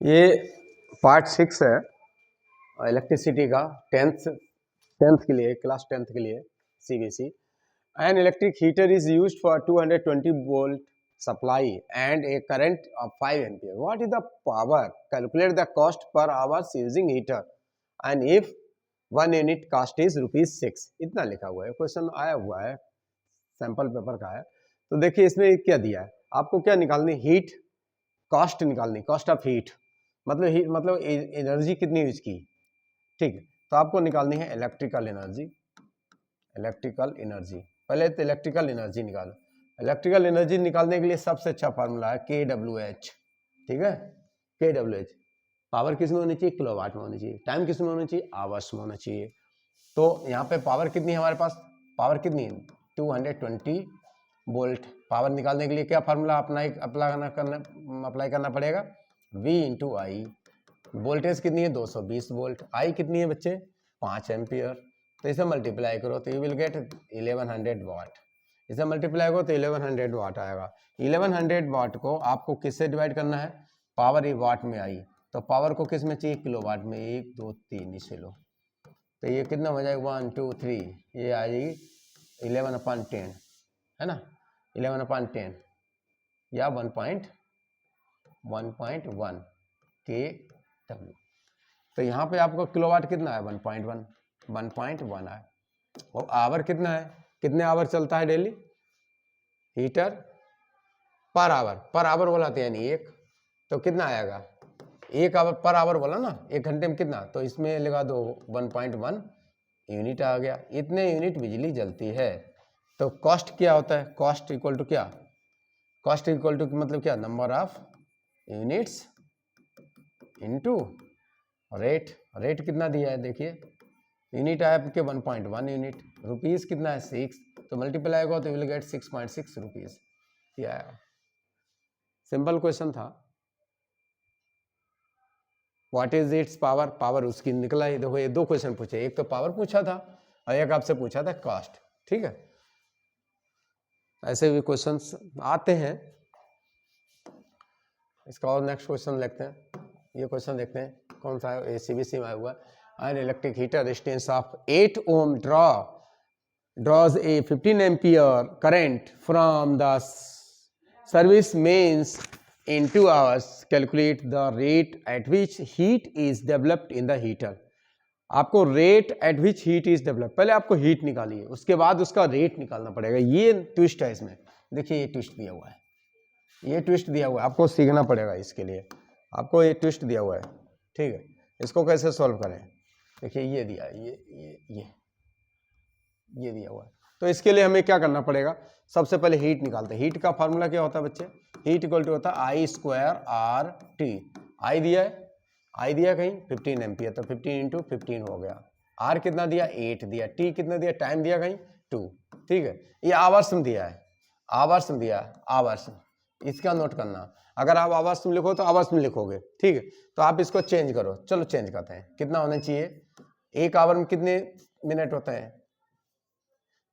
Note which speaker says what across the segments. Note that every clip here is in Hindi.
Speaker 1: ये पार्ट 6 है इलेक्ट्रिसिटी का टेंथ के लिए, क्लास 10th के लिए CBSE. An electric heater is used for 220 volt supply and a current of 5 ampere. What is the power? Calculate the cost per hours using heater and if 1 unit cost is ₹6। इतना लिखा हुआ है, क्वेश्चन आया हुआ है, सैंपल पेपर का है। तो देखिए इसमें क्या दिया है, आपको क्या निकालनी, हीट कॉस्ट निकालनी, कॉस्ट ऑफ हीट मतलब एनर्जी कितनी यूज की, ठीक है। तो आपको निकालनी है इलेक्ट्रिकल एनर्जी। पहले तो इलेक्ट्रिकल एनर्जी निकालो। इलेक्ट्रिकल एनर्जी निकालने के लिए सबसे अच्छा फार्मूला है KWH, ठीक है। KWH पावर किस में होनी चाहिए, किलोवाट में होनी चाहिए। टाइम किस में होनी चाहिए, आवर्स में होना चाहिए। तो यहाँ पे पावर कितनी है हमारे पास, पावर कितनी है 220 वोल्ट। पावर निकालने के लिए क्या फार्मूला अप्लाई करना पड़ेगा, V इंटू आई। वोल्टेज कितनी है 220 वोल्ट। आई कितनी है बच्चे 5 एम्पियर। तो इसे मल्टीप्लाई करो तो यू विल गेट 1100 वाट। इसे मल्टीप्लाई करो तो 1100 वाट आएगा। 1100 वाट को आपको किससे डिवाइड करना है, पावर ये वाट में आई, तो पावर को किस में चाहिए, किलोवाट में। 1 2 3 इसे लो तो ये कितना हो जाएगा 1 2 3, ये आ जाएगी 11/10, है ना। 11/10 या 1.1 KW। तो यहाँ पे आपको किलोवाट कितना है 1.1 है। और आवर कितना है, कितने आवर चलता है डेली हीटर, पर आवर बोला था यानी एक, तो कितना आएगा 1 आवर पर आवर बोला ना, 1 घंटे में कितना, तो इसमें लगा दो 1.1 यूनिट आ गया। इतने यूनिट बिजली जलती है। तो कॉस्ट क्या होता है, कॉस्ट इक्वल टू क्या, कॉस्ट इक्वल टू मतलब क्या, number of units into rate. Rate कितना दिया है देखिए, यूनिट है आपके 1.1 यूनिट, रुपीस कितना है 6, तो मल्टीप्लाई होगा तो यू विल गेट 6.6 रुपीस। ये आया, सिंपल क्वेश्चन था। What is it's power, power उसकी निकला ही। देखो ये 2 क्वेश्चन पूछे, एक तो पावर पूछा था और एक आपसे पूछा था कॉस्ट, ठीक है। ऐसे भी क्वेश्चंस आते हैं। इसका और नेक्स्ट क्वेश्चन देखते हैं। ये क्वेश्चन देखते हैं कौन सा है, सीबीएसई में आया हुआ है। An electric heater resistance of 8 ohm draws a 15 ampere current from the service mains in 2 hours. Calculate the rate at which heat is developed in the heater. आपको rate at which heat is develop, पहले आपको हीट निकालिए, उसके बाद उसका रेट निकालना पड़ेगा। ये ट्विस्ट है इसमें, देखिए ये ट्विस्ट दिया हुआ है, ये ट्विस्ट दिया हुआ है, आपको सीखना पड़ेगा इसके लिए। आपको ये ट्विस्ट दिया हुआ है, ठीक है। इसको कैसे सॉल्व करें, देखिए ये दिया, ये दिया हुआ है। तो इसके लिए हमें क्या करना पड़ेगा, सबसे पहले हीट निकालते हैं। हीट का फार्मूला क्या होता है बच्चे, हीट इक्वल टू होता है I²RT। आई दिया है, आई दिया कहीं 15 एम्पियर, तो 15 इंटू 15 हो गया। आर कितना दिया 8 दिया, टी कितना दिया, टाइम दिया कहीं 2, ठीक है। ये आवर्स में दिया है, आवर्स में दिया है, आवर्स। इसका नोट करना, अगर आप आवर्स में लिखो तो आवर्स में लिखोगे, ठीक है। तो आप इसको चेंज करो, चलो चेंज करते हैं। कितना होना चाहिए, 1 आवर में कितने मिनट होते हैं,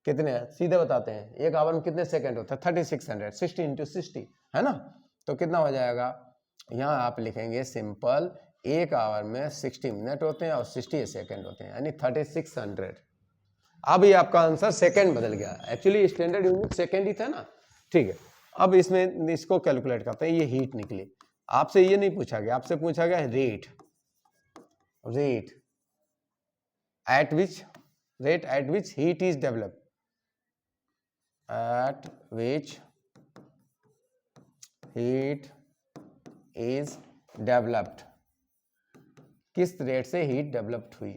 Speaker 1: कितने सीधे बताते हैं, 1 आवर में कितने सेकंड होते हैं 3600, 60 इंटू 60, है ना। तो कितना हो जाएगा, यहाँ आप लिखेंगे सिंपल, 1 आवर में 60 मिनट होते हैं और 60 सेकंड होते हैं, यानी 3600। अब ये आपका आंसर सेकंड बदल गया, एक्चुअली स्टैंडर्ड यूनिट सेकंड ही था ना, ठीक है। अब इसमें इसको कैलकुलेट करते हैं, ये हीट निकली। आपसे ये नहीं पूछा गया, आपसे पूछा गया rate at which heat is developed, at which heat is developed, किस रेट से हीट डेवलप्ड हुई,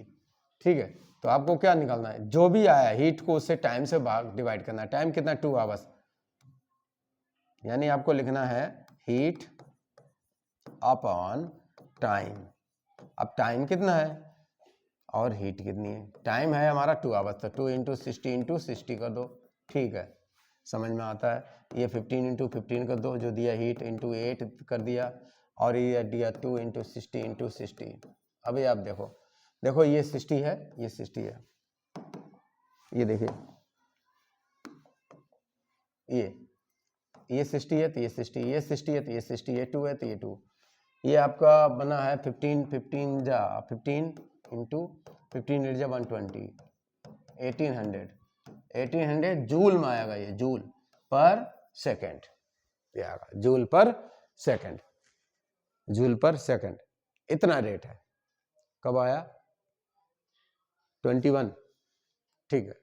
Speaker 1: ठीक है। तो आपको क्या निकालना है, जो भी आया हीट को उससे टाइम से भाग डिवाइड करना है। टाइम कितना 2 आवर्स, यानी आपको लिखना है हीट अपॉन टाइम। अब टाइम कितना है और हीट कितनी है, टाइम है हमारा 2 आवर्स, तो 2 इंटू 60 कर दो, ठीक है, समझ में आता है। ये 15 इंटू 15 कर दो, जो दिया हीट इंटू 8 कर दिया, और ये दिया 2 इंटू 60। अभी आप देखो ये 60 है, ये 60 है, ये देखिए ये 60 है तो ये 60, ये 60 है तो ये 60, ये 2 है तो ये 2, ये आपका बना है 15 15 जा 15 इंटू 15 8 जा 120 1800 जूल में आएगा, ये जूल पर सेकेंड ये आएगा, जूल पर सेकेंड, जूल पर सेकेंड इतना रेट है। कब आया? 21। ठीक है,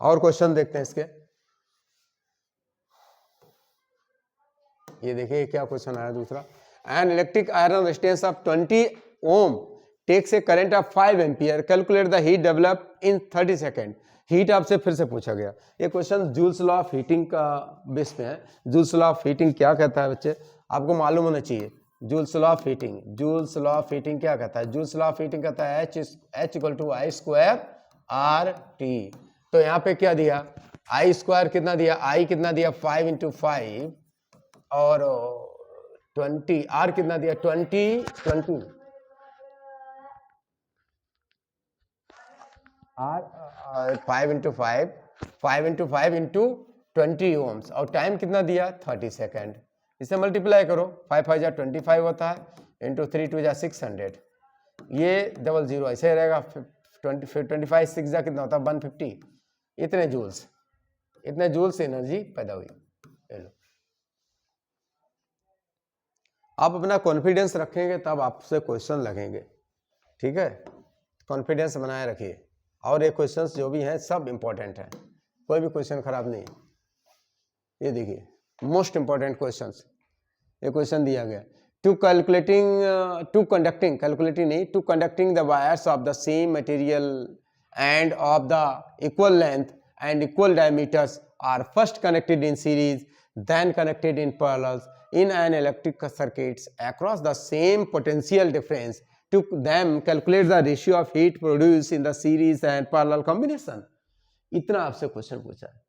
Speaker 1: और क्वेश्चन देखते हैं इसके। ये देखिए क्या क्वेश्चन आया दूसरा। An electric iron resistance of 20 ohm takes a current of 5 ampere, calculate the heat develop in 30 second. Heat आपसे फिर से पूछा गया। ये question Joule's law of heating का बेस पे है। जूल्स लॉ ऑफ हीटिंग क्या कहता है बच्चे, आपको मालूम होना चाहिए। Joules law of heating, joules law of heating क्या कहता है? जूल्स लॉ ऑफ हीटिंग कहता है H equal to I square R T. तो यहाँ पे क्या दिया? आई स्क्वायर कितना दिया? आई कितना दिया? 5 इंटू 5 और 20, आर कितना दिया? 20 आर 5 इंटू 5 इंटू 20 ओम्स, और टाइम कितना दिया? 30 सेकेंड। इसे मल्टीप्लाई करो, 5 5 जा 25 होता है, इंटू 3 2 जा 600, ये डबल जीरो ऐसे रहेगा। 25 6 जा कितना होता है? 150। इतने जूल्स एनर्जी पैदा हुई। लो, आप अपना कॉन्फिडेंस रखेंगे तब आपसे क्वेश्चन लगेंगे। ठीक है, कॉन्फिडेंस बनाए रखिए। और ये क्वेश्चंस जो भी हैं सब इंपॉर्टेंट हैं, कोई भी क्वेश्चन खराब नहीं। ये देखिए मोस्ट इंपॉर्टेंट क्वेश्चंस, ये क्वेश्चन दिया गया। Two conducting the wires of the same material and of the equal length and equal diameters are first connected in series, then connected in parallels in an electric circuits across the same potential difference, to them calculate the ratio of heat produced in the series and parallel combination। इतना आपसे क्वेश्चन पूछा है।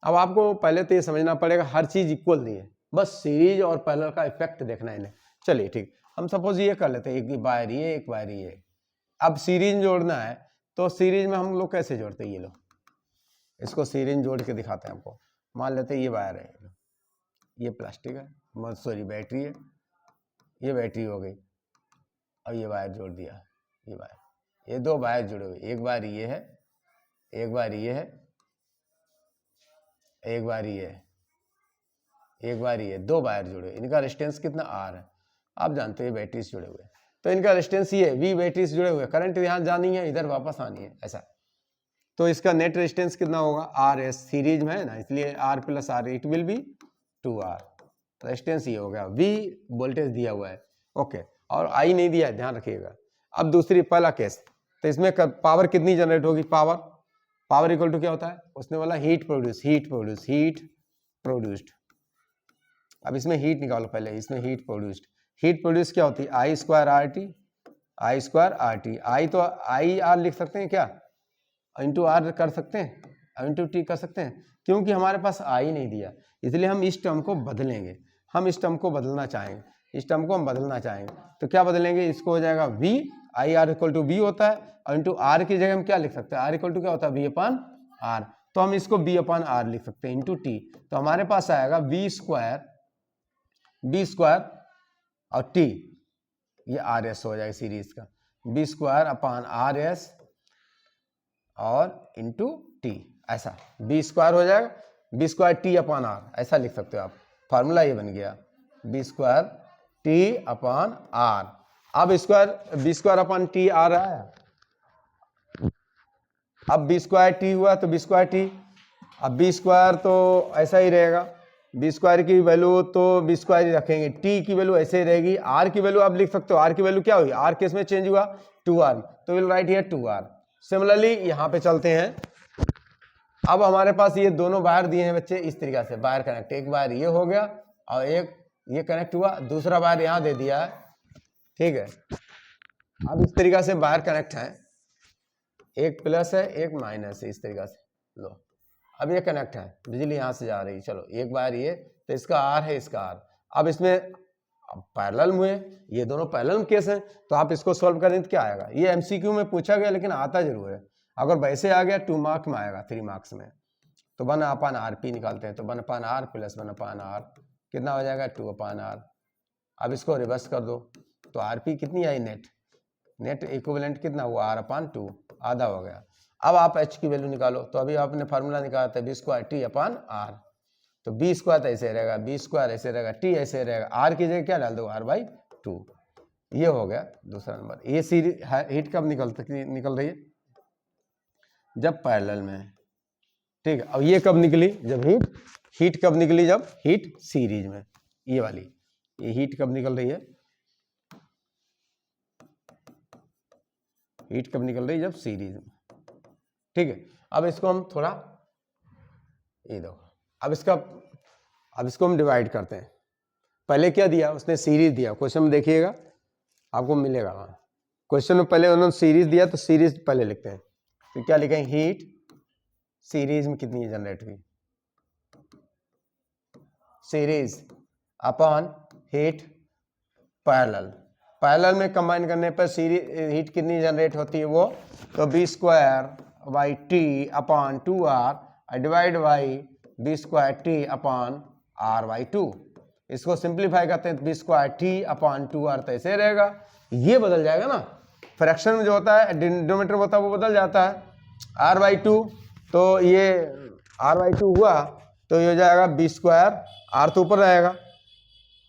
Speaker 1: अब आपको पहले तो ये समझना पड़ेगा हर चीज इक्वल नहीं है, बस सीरीज और पैरेलल का इफेक्ट देखना है इन्हें। चलिए ठीक, हम सपोज ये कर लेते हैं, एक वायर ये एक वायर ये। अब सीरीज जोड़ना है तो सीरीज में हम लोग कैसे जोड़ते हैं? ये लो, इसको सीरीज जोड़ के दिखाते हैं आपको। मान लेते हैं ये वायर है, ये प्लास्टिक है, सॉरी बैटरी है, ये बैटरी हो गई, और ये वायर जोड़ दिया, ये वायर, ये दो वायर जुड़े हुए, एक वायर ये है, एक वायर ये है, एक वायर ये है, एक वायर ये, दो वायर जुड़े, इनका रेजिस्टेंस कितना आर है। आप जानते हैं बैटरी से जुड़े हुए, तो इनका रेजिस्टेंस ये वी बैटरी से जुड़े हुए, करंट यहाँ जानी है, इधर वापस आनी है, ऐसा। तो इसका नेट रेजिस्टेंस कितना होगा? आर एस, सीरीज में है ना, इसलिए R plus R, it will be 2R। Resistance ये हो गया, वी वोल्टेज दिया हुआ है, ओके, और आई नहीं दिया है, ध्यान रखिएगा। अब दूसरी पहला केस, तो इसमें पावर कितनी जनरेट होगी? पावर इक्वल टू क्या होता है? उसने बोला हीट प्रोड्यूस्ड। अब इसमें हीट निकालो पहले, इसमें हीट प्रोड्यूस क्या होती है? आई स्क्वायर आर टी। आई तो आई आर लिख सकते हैं क्या? इंटू आर कर सकते हैं, इंटू टी कर सकते हैं, क्योंकि हमारे पास आई नहीं दिया, इसलिए हम इस टर्म को बदलेंगे। हम इस टर्म को बदलना चाहेंगे, इस टर्म को हम बदलना चाहेंगे, तो क्या बदलेंगे? इसको हो जाएगा V, I R equal to V होता है, और इंटू आर की जगह हम क्या लिख सकते हैं? आर इक्वल टू क्या होता है? वी अपान आर, तो हम इसको बी अपान आर लिख सकते हैं, इंटू टी। तो हमारे पास आएगा बी स्क्वायर और टी, ये आर एस हो जाएगा सीरीज का, V square upon R S और इंटू टी, ऐसा बी स्क्वायर हो जाएगा, V square T upon R, ऐसा लिख सकते हो आप। फार्मूला ये बन गया, V square T upon R. अब बी स्क्वायर अपान टी आ रहा है, अब बी स्क्वायर टी हुआ तो बी स्क्वायर टी, अब बी स्क्वायर तो ऐसा ही रहेगा, बी स्क्वायर की वैल्यू तो बी स्क्वायर ही रखेंगे, टी की वैल्यू ऐसे ही रहेगी। आर की वैल्यू आप लिख सकते हो, आर की वैल्यू क्या हुई? आर केस में चेंज हुआ 2R, तो will write here 2R। Similarly यहाँ पे चलते हैं। अब हमारे पास ये दोनों वायर दिए हैं बच्चे, इस तरीके से वायर कनेक्ट, एक वायर ये हो गया और एक ये कनेक्ट हुआ, दूसरा वायर यहाँ दे दिया है, ठीक है। अब इस तरीके से वायर कनेक्ट है, एक प्लस है एक माइनस है, इस तरीके से लो। अब ये कनेक्ट है, बिजली यहाँ से जा रही, चलो एक वायर ये, तो इसका आर है इसका आर। अब इसमें पैरेलल हुए, ये दोनों पैरेलल केस हैं, तो आप इसको सॉल्व करें तो क्या आएगा? ये एमसीक्यू में पूछा गया लेकिन आता जरूर है। अगर वैसे आ गया 2 मार्क्स में आएगा, 3 मार्क्स में। तो 1/RP निकालते हैं, तो 1/R प्लस 1/R कितना हो जाएगा 2/r। अब इसको रिवर्स कर दो तो rp कितनी आई नेट इक्विवेलेंट कितना हुआ r/2, आधा हो गया। अब आप h की वैल्यू निकालो, तो अभी आपने फार्मूला निकाला था b²t/r, तो b² तो ऐसे रहेगा, b² ऐसे रहेगा, t ऐसे रहेगा, r की जगह क्या डाल दो r/2। ये हो गया दूसरा नंबर। ये सीरीज हीट कब निकल रही है, जब पैरेलल में है, ठीक है। अब ये कब निकली, जब हीट कब निकली, जब हीट सीरीज में, ये वाली, ये हीट कब निकल रही है, हीट कब निकल रही है, जब सीरीज में, ठीक है। अब इसको हम थोड़ा ये दो, अब इसको हम डिवाइड करते हैं। पहले क्या दिया उसने, सीरीज दिया, क्वेश्चन में देखिएगा आपको मिलेगा वहाँ क्वेश्चन में, पहले उन्होंने सीरीज दिया तो सीरीज पहले लिखते हैं। तो क्या लिखें, हीट सीरीज में कितनी जनरेट हुई, सीरीज अपॉन हीट पैरेलल में कंबाइन करने पर सीरीज हीट कितनी जनरेट होती है वो, तो b²/t/2r डिवाइड बाई b²t/r/2। इसको सिंप्लीफाई करते हैं तो b²t/2r तो ऐसे रहेगा, ये बदल जाएगा ना, फ्रैक्शन में जो होता है डिनोमिनेटर होता है वो बदल जाता है, r/2, तो ये r/2 हुआ तो ये हो जाएगा b², r तो ऊपर रहेगा,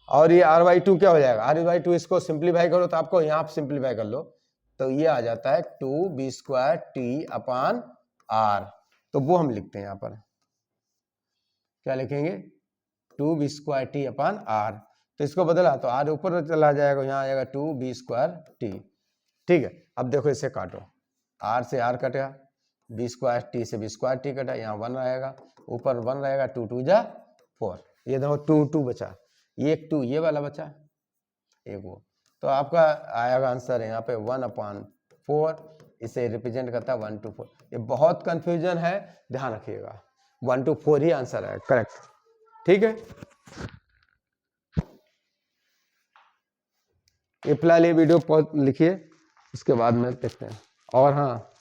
Speaker 1: और ये r/2 क्या हो जाएगा, r/2 इसको सिंप्लीफाई करो तो आपको यहाँ पे सिंप्लीफाई कर लो तो ये आ जाता है 2b²t/r, तो वो हम लिखते हैं यहाँ पर, क्या लिखेंगे 2b²t/r, तो इसको बदला तो r ऊपर चला जाएगा, यहाँ आएगा 2b²t, ठीक है। अब देखो इसे काटो, r से r कटेगा, b²t से b²t कटा, यहाँ 1 आएगा, ऊपर 1 रहेगा, 2 2 जा 4, ये देखो 2 2 बचा, ये एक 2 ये वाला बचा एक वो, तो आपका आएगा आंसर यहाँ पे 1/4, इसे रिप्रेजेंट करता है 1 to 4। ये बहुत कंफ्यूजन है, ध्यान रखिएगा, 1 to 4 ही आंसर है करेक्ट, ठीक है। ये फिलहाल ये वीडियो लिखिए, उसके बाद में देखते हैं। और हाँ,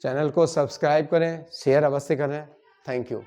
Speaker 1: चैनल को सब्सक्राइब करें, शेयर अवश्य करें। Thank you.